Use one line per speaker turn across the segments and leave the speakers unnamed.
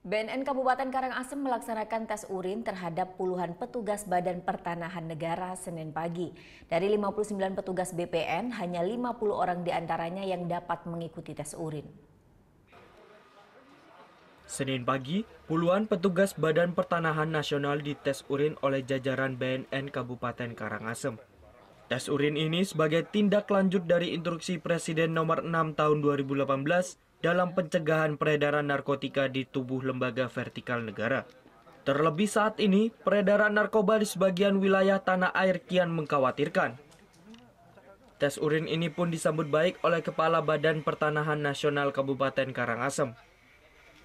BNN Kabupaten Karangasem melaksanakan tes urin terhadap puluhan petugas Badan Pertanahan Negara Senin pagi. Dari 59 petugas BPN, hanya 50 orang diantaranya yang dapat mengikuti tes urin.
Senin pagi, puluhan petugas Badan Pertanahan Nasional dites urin oleh jajaran BNN Kabupaten Karangasem. Tes urin ini sebagai tindak lanjut dari instruksi Presiden nomor 6 tahun 2018 dalam pencegahan peredaran narkotika di tubuh lembaga vertikal negara. Terlebih saat ini, peredaran narkoba di sebagian wilayah tanah air kian mengkhawatirkan. Tes urin ini pun disambut baik oleh Kepala Badan Pertanahan Nasional Kabupaten Karangasem.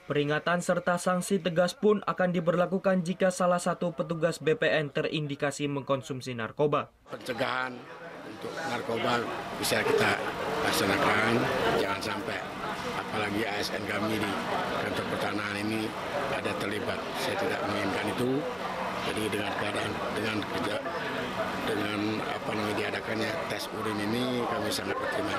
Peringatan serta sanksi tegas pun akan diberlakukan jika salah satu petugas BPN terindikasi mengkonsumsi narkoba.
Pencegahan untuk narkoba bisa kita laksanakan, jangan sampai apalagi ASN kami di kantor pertanahan ini ada terlibat. Saya tidak menginginkan itu. Jadi dengan keadaan dengan apa namanya diadakannya tes urin ini kami sangat berterima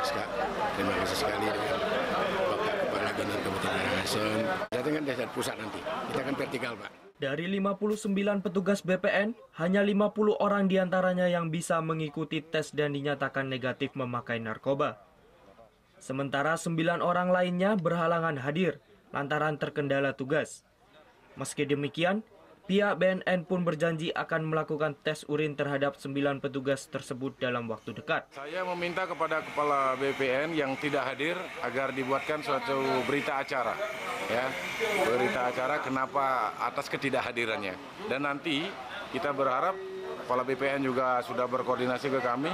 kasih sekali dengan Bapak Kepala BNN Kabupaten Karangasem. Saya tinggal desa pusat nanti, kita akan vertikal Pak.
Dari 59 petugas BPN, hanya 50 orang diantaranya yang bisa mengikuti tes dan dinyatakan negatif memakai narkoba. Sementara 9 orang lainnya berhalangan hadir lantaran terkendala tugas. Meski demikian, pihak BNN pun berjanji akan melakukan tes urin terhadap 9 petugas tersebut dalam waktu dekat.
Saya meminta kepada Kepala BPN yang tidak hadir agar dibuatkan suatu berita acara. Ya, berita acara kenapa atas ketidakhadirannya. Dan nanti kita berharap Kepala BPN juga sudah berkoordinasi ke kami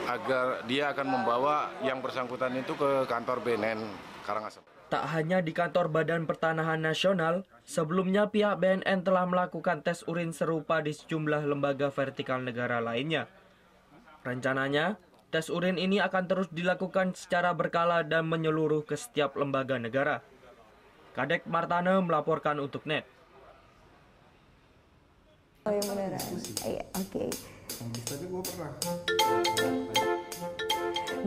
agar dia akan membawa yang bersangkutan itu ke kantor BNN Karangasem.
Tak hanya di kantor Badan Pertanahan Nasional, sebelumnya pihak BNN telah melakukan tes urin serupa di sejumlah lembaga vertikal negara lainnya. Rencananya, tes urin ini akan terus dilakukan secara berkala dan menyeluruh ke setiap lembaga negara. Kadek Martane melaporkan untuk NET.
Oh yang beneran? Iya, oke.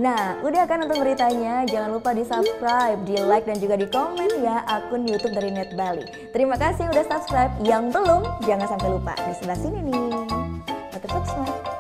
Nah, udah kan nonton beritanya? Jangan lupa di-subscribe, di-like, dan juga di-komen ya akun YouTube dari Net Bali. Terima kasih udah subscribe. Yang belum, jangan sampai lupa. Di sebelah sini nih. Subscribe.